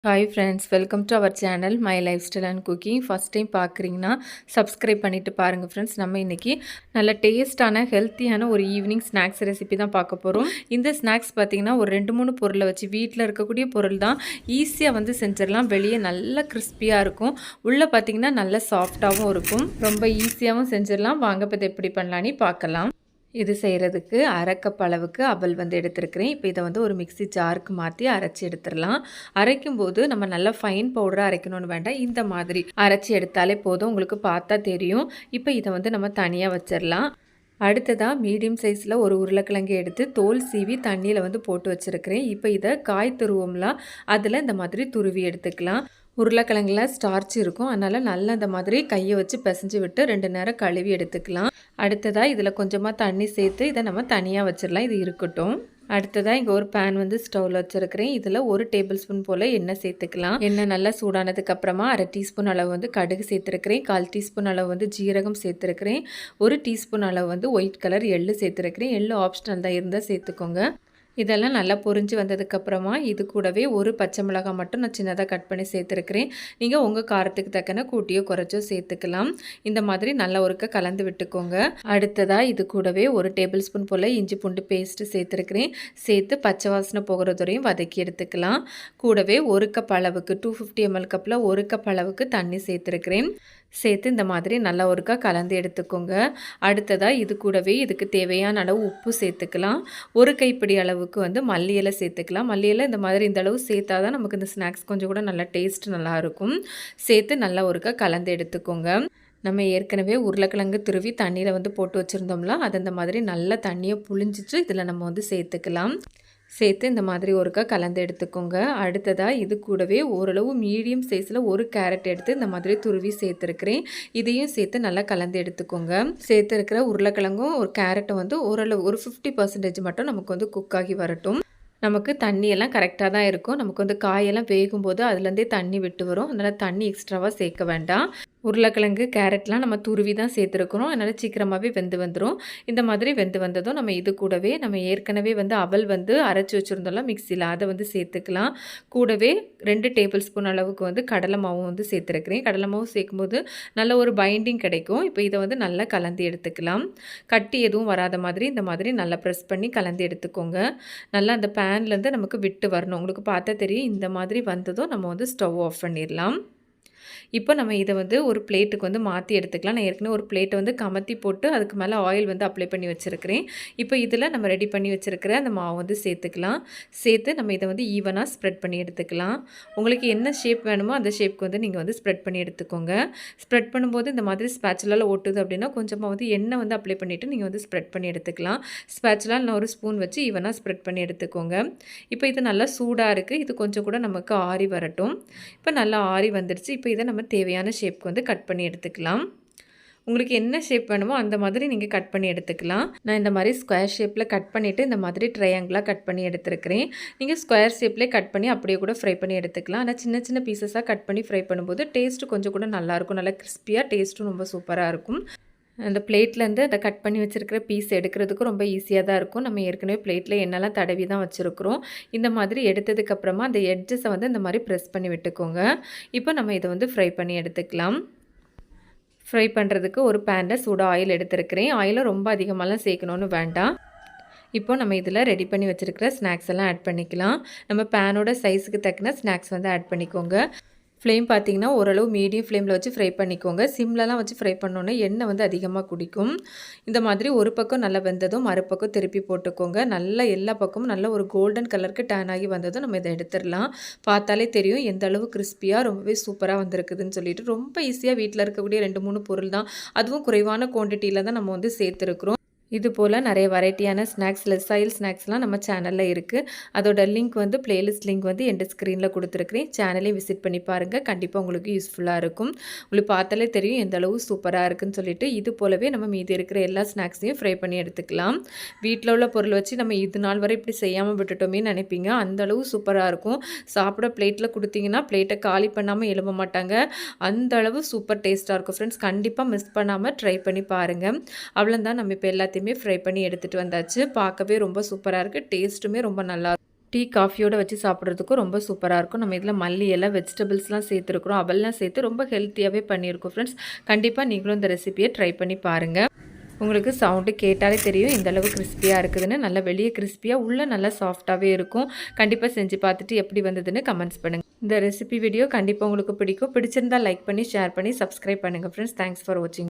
Hi friends, welcome to our channel my lifestyle and cooking. First time பார்க்குறீங்கன்னா subscribe பண்ணிவிட்டு பாருங்கள் friends. நம்ம இன்றைக்கி நல்ல டேஸ்ட்டான ஹெல்த்தியான ஒரு ஈவினிங் ஸ்நாக்ஸ் ரெசிபி தான் பார்க்க போகிறோம். இந்த ஸ்நாக்ஸ் பார்த்திங்கன்னா ஒரு 2-3 பொருளை வச்சு வீட்டில் இருக்கக்கூடிய பொருள் தான் ஈஸியாக வந்து செஞ்சிடலாம். வெளியே நல்லா கிறிஸ்பியாக இருக்கும், உள்ளே பார்த்திங்கன்னா நல்ல சாஃப்டாகவும் இருக்கும். ரொம்ப ஈஸியாகவும் செஞ்சிடலாம். வாங்க இப்போ இதை எப்படி பண்ணலான்னு பார்க்கலாம். இது செய்கிறதுக்கு 1/2 கப் அளவுக்கு அவல் வந்து எடுத்துருக்கிறேன். இப்போ இதை வந்து ஒரு மிக்ஸி ஜாருக்கு மாற்றி அரைச்சி எடுத்துடலாம். அரைக்கும்போது நம்ம நல்லா ஃபைன் பவுடராக அரைக்கணும்னு வேண்டாம், இந்த மாதிரி அரைச்சி எடுத்தாலே போதும். உங்களுக்கு பார்த்தா தெரியும். இப்போ இதை வந்து நம்ம தனியாக வச்சிடலாம். அடுத்ததாக மீடியம் சைஸில் ஒரு உருளைக்கிழங்கு எடுத்து தோல் சீவி தண்ணியில் வந்து போட்டு வச்சுருக்கிறேன். இப்போ இதை காய் துருவோம்லாம் அதில் இந்த மாதிரி துருவி எடுத்துக்கலாம். உருளைக்கிழங்குல ஸ்டார்ச் இருக்கும், அதனால் நல்லா இந்த மாதிரி கையை வச்சு பிசைஞ்சு விட்டு 2 நேரம் கழுவி எடுத்துக்கலாம். அடுத்ததாக இதில் கொஞ்சமாக தண்ணி சேர்த்து இதை நம்ம தனியாக வச்சிடலாம். இது இருக்கட்டும். அடுத்ததாக இங்கே ஒரு பேன் வந்து ஸ்டவ்வில் வச்சுருக்கிறேன். இதில் 1 டேபிள் ஸ்பூன் போல் எண்ணெய் சேர்த்துக்கலாம். எண்ணெய் நல்லா சூடானதுக்கப்புறமா 1/2 டீஸ்பூன் அளவு வந்து கடுகு சேர்த்துருக்கிறேன். 1/4 டீஸ்பூன் அளவு வந்து ஜீரகம் சேர்த்துருக்கிறேன். 1 டீஸ்பூன் அளவு வந்து ஒயிட் கலர் எள்ளு சேர்த்துருக்கிறேன். எள்ளு ஆப்ஷனல் தான், இருந்தால் சேர்த்துக்கோங்க. இதெல்லாம் நல்லா பொரிஞ்சு வந்ததுக்கப்புறமா இது கூடவே ஒரு பச்சை மிளகாய் மட்டும் நான் சின்னதாக கட் பண்ணி சேர்த்துருக்கிறேன். நீங்கள் உங்கள் காரத்துக்கு தக்கன கூட்டியோ குறைச்சோ சேர்த்துக்கலாம். இந்த மாதிரி நல்லா ஒருக்க கலந்து விட்டுக்கோங்க. அடுத்ததாக இது கூடவே 1 டேபிள் ஸ்பூன் போல் இஞ்சி பூண்டு பேஸ்ட்டு சேர்த்துருக்கிறேன். சேர்த்து பச்சை வாசனை போகிறதுவரையும் வதக்கி எடுத்துக்கலாம். கூடவே 1 கப் அளவுக்கு 250 ml கப்பில் 1 கப் அளவுக்கு தண்ணி சேர்த்துருக்கிறேன். சேர்த்து இந்த மாதிரி நல்லா ஒருக்கா கலந்து எடுத்துக்கோங்க. அடுத்ததாக இது கூடவே இதுக்கு தேவையான அளவு உப்பு சேர்த்துக்கலாம். 1 கைப்பிடி அளவுக்கு வந்து மல்லி இலை சேர்த்துக்கலாம். மல்லி இலை இந்த மாதிரி இந்த அளவு சேர்த்தா தான் நமக்கு இந்த ஸ்நாக்ஸ் கொஞ்சம் கூட நல்லா டேஸ்ட் நல்லாயிருக்கும். சேர்த்து நல்லா ஒருக்கா கலந்து எடுத்துக்கோங்க. நம்ம ஏற்கனவே உருளைக்கிழங்கு துருவி தண்ணியில் வந்து போட்டு வச்சுருந்தோம்ல, அது இந்த மாதிரி நல்லா தண்ணியை புழிஞ்சிட்டு இதில் நம்ம வந்து சேர்த்துக்கலாம். சேர்த்து இந்த மாதிரி ஒருக்கா கலந்து எடுத்துக்கோங்க. அடுத்ததாக இது கூடவே ஓரளவு மீடியம் சைஸில் 1 கேரட் எடுத்து இந்த மாதிரி துருவி சேர்த்துருக்கிறேன். இதையும் சேர்த்து நல்லா கலந்து எடுத்துக்கோங்க. சேர்த்துருக்கிற உருளைக்கிழங்கும் ஒரு கேரட்டும் வந்து ஓரளவு ஒரு 50% மட்டும் நமக்கு வந்து குக் ஆகி வரட்டும். நமக்கு தண்ணியெல்லாம் கரெக்டாக தான் இருக்கும். நமக்கு வந்து காயெல்லாம் வேகும்போது அதுலேருந்தே தண்ணி விட்டு வரும். அதனால் தண்ணி எக்ஸ்ட்ராவாக சேர்க்க வேண்டாம். உருளைக்கிழங்கு கேரட்லாம் நம்ம துருவி தான் சேர்த்துருக்குறோம், அதனால் சீக்கிரமாகவே வெந்து வந்துடும். இந்த மாதிரி வெந்து வந்ததும் நம்ம இது கூடவே நம்ம ஏற்கனவே வந்து அவல் வந்து அரைச்சி வச்சுருந்தோம்ல மிக்சியில், அதை வந்து சேர்த்துக்கலாம். கூடவே 2 டேபிள் ஸ்பூன் அளவுக்கு வந்து கடலை மாவும் வந்து சேர்த்துருக்கிறேன். கடலை மாவு சேர்க்கும்போது நல்ல ஒரு பைண்டிங் கிடைக்கும். இப்போ இதை வந்து நல்லா கலந்து எடுத்துக்கலாம். கட்டி எதுவும் வராத மாதிரி இந்த மாதிரி நல்லா ப்ரெஸ் பண்ணி கலந்து எடுத்துக்கோங்க. நல்லா அந்த பேன்லேருந்து நமக்கு விட்டு வரணும். உங்களுக்கு பார்த்தா தெரியும். இந்த மாதிரி வந்ததும் நம்ம வந்து ஸ்டவ் ஆஃப் பண்ணிடலாம். இப்போ நம்ம இதை வந்து ஒரு பிளேட்டுக்கு வந்து மாற்றி எடுத்துக்கலாம். நான் ஏற்கனவே ஒரு பிளேட்டை வந்து கமத்தி போட்டு அதுக்கு மேலே ஆயில் வந்து அப்ளை பண்ணி வச்சுருக்கிறேன். இப்போ இதில் நம்ம ரெடி பண்ணி வச்சுருக்கிற அந்த மாவு வந்து சேர்த்துக்கலாம். சேர்த்து நம்ம இதை வந்து ஈவனாக ஸ்ப்ரெட் பண்ணி எடுத்துக்கலாம். உங்களுக்கு என்ன ஷேப் வேணுமோ அந்த ஷேப்க்கு வந்து நீங்கள் வந்து ஸ்ப்ரெட் பண்ணி எடுத்துக்கோங்க. ஸ்ப்ரெட் பண்ணும்போது இந்த மாதிரி ஸ்பேச்சுலால் ஒட்டுது அப்படின்னா கொஞ்சமாக வந்து எண்ணெய் வந்து அப்ளை பண்ணிவிட்டு நீங்கள் வந்து ஸ்ப்ரெட் பண்ணி எடுத்துக்கலாம். ஸ்பேச்சுலால் நான் ஒரு ஸ்பூன் வச்சு ஈவனாக ஸ்ப்ரெட் பண்ணி எடுத்துக்கோங்க. இப்போ இது நல்லா சூடாக இருக்குது. இது கொஞ்சம் கூட நமக்கு ஆறி வரட்டும். இப்போ நல்லா ஆறி வந்துடுச்சு. இப்போ இதை நம்ம தேவையான ஷேப்க்கு வந்து கட் பண்ணி எடுத்துக்கலாம். உங்களுக்கு என்ன ஷேப் வேணுமோ அந்த மாதிரி நீங்கள் கட் பண்ணி எடுத்துக்கலாம். நான் இந்த மாதிரி ஸ்கொயர் ஷேப்பில் கட் பண்ணிவிட்டு இந்த மாதிரி ட்ரையாங்கிளாக கட் பண்ணி எடுத்துருக்கிறேன். நீங்கள் ஸ்கொயர் ஷேப்லேயே கட் பண்ணி அப்படியே கூட ஃப்ரை பண்ணி எடுத்துக்கலாம். ஆனால் சின்ன சின்ன பீசஸாக கட் பண்ணி ஃப்ரை பண்ணும்போது டேஸ்ட்டு கொஞ்சம் கூட நல்லாயிருக்கும். நல்லா கிறிஸ்பியாக டேஸ்ட்டும் ரொம்ப சூப்பராக இருக்கும். அந்த பிளேட்லேருந்து அதை கட் பண்ணி வச்சுருக்கிற பீஸ் எடுக்கிறதுக்கும் ரொம்ப ஈஸியாக தான் இருக்கும். நம்ம ஏற்கனவே பிளேட்டில் எண்ணெய்லாம் தடவி தான் வச்சுருக்குறோம். இந்த மாதிரி எடுத்ததுக்கப்புறமா அந்த எட்ஜஸை வந்து இந்த மாதிரி ப்ரெஸ் பண்ணி விட்டுக்கோங்க. இப்போ நம்ம இதை வந்து ஃப்ரை பண்ணி எடுத்துக்கலாம். ஃப்ரை பண்ணுறதுக்கு ஒரு பேனில் சூடாக ஆயில் எடுத்துருக்கிறேன். ஆயிலை ரொம்ப அதிகமாகலாம் சேர்க்கணுன்னு வேண்டாம். இப்போ நம்ம இதில் ரெடி பண்ணி வச்சுருக்கிற ஸ்நாக்ஸ் எல்லாம் ஆட் பண்ணிக்கலாம். நம்ம பேனோட சைஸுக்கு தக்கன ஸ்நாக்ஸ் வந்து ஆட் பண்ணிக்கோங்க. ஃப்ளேம் பார்த்திங்கன்னா ஓரளவு மீடியம் ஃப்ளேமில் வச்சு ஃப்ரை பண்ணிக்கோங்க. சிம்லலாம் வச்சு ஃப்ரை பண்ணோன்னே எண்ணெய் வந்து அதிகமாக குடிக்கும். இந்த மாதிரி ஒரு பக்கம் நல்லா வெந்ததும் மறுபக்கம் திருப்பி போட்டுக்கோங்க. நல்லா எல்லா பக்கமும் நல்ல ஒரு கோல்டன் கலருக்கு டேன் ஆகி வந்ததும் நம்ம இதை எடுத்துடலாம். பார்த்தாலே தெரியும் எந்த அளவு கிறிஸ்பியாக ரொம்பவே சூப்பராக வந்திருக்குதுன்னு சொல்லிட்டு. ரொம்ப ஈஸியாக வீட்டில் இருக்கக்கூடிய 2-3 பொருள் தான், அதுவும் குறைவான குவான்டிட்டியில் தான் நம்ம வந்து சேர்த்துருக்குறோம். இது போல் நிறைய வெரைட்டியான ஸ்நாக்ஸ் லெஸ்ஸாயில் ஸ்நாக்ஸ்லாம் நம்ம சேனலில் இருக்குது. அதோட லிங்க் வந்து பிளேலிஸ்ட் லிங்க் வந்து எண்ட் ஸ்க்ரீனில் கொடுத்துருக்கிறேன். சேனலையும் விசிட் பண்ணி பாருங்கள். கண்டிப்பாக உங்களுக்கு யூஸ்ஃபுல்லாக இருக்கும். உங்களுக்கு பார்த்தாலே தெரியும் எந்த அளவு சூப்பராக இருக்குன்னு சொல்லிட்டு. இது போலவே நம்ம மீதி இருக்கிற எல்லா ஸ்நாக்ஸையும் ஃப்ரை பண்ணி எடுத்துக்கலாம். வீட்டில் உள்ள பொருள் வச்சு நம்ம இது நாள் வரை இப்படி செய்யாமல் விட்டுட்டோமே நினைப்பீங்க. அந்தளவு சூப்பராக இருக்கும். சாப்பிட பிளேட்டில் கொடுத்தீங்கன்னா பிளேட்டை காலி பண்ணாமல் எழும்ப மாட்டாங்க. அந்தளவு சூப்பர் டேஸ்ட்டாக இருக்கும் ஃப்ரெண்ட்ஸ். கண்டிப்பாக மிஸ் பண்ணாமல் ட்ரை பண்ணி பாருங்கள். அவ்வளோதான், நம்ம இப்போ எல்லாத்தையும் ஃப்ரை பண்ணி எடுத்துகிட்டு வந்தாச்சு. பார்க்கவே ரொம்ப சூப்பராக இருக்குது. டேஸ்ட்டுமே ரொம்ப நல்லா டீ, காஃபியோட வச்சு சாப்பிட்றதுக்கும் ரொம்ப சூப்பராக இருக்கும். நம்ம இதில் மல்லி இலை, வெஜிடபிள்ஸ்லாம் சேர்த்துருக்குறோம். அவல்லாம் சேர்த்து ரொம்ப ஹெல்த்தியாகவே பண்ணியிருக்கோம் ஃப்ரெண்ட்ஸ். கண்டிப்பாக நீங்களும் இந்த ரெசிபியை ட்ரை பண்ணி பாருங்கள். உங்களுக்கு சவுண்டு கேட்டாலே தெரியும் எந்தளவு கிறிஸ்பியாக இருக்குதுன்னு. நல்லா வெளியே கிறிஸ்பியாக, உள்ளே நல்லா சாஃப்டாகவே இருக்கும். கண்டிப்பாக செஞ்சு பார்த்துட்டு எப்படி வந்ததுன்னு கமெண்ட்ஸ் பண்ணுங்கள். இந்த ரெசிபி வீடியோ கண்டிப்பாக உங்களுக்கு பிடிக்கும். பிடிச்சிருந்தால் லைக் பண்ணி, ஷேர் பண்ணி, சப்ஸ்கிரைப் பண்ணுங்கள் ஃப்ரெண்ட்ஸ். தேங்க்ஸ் ஃபார் வாட்சிங்.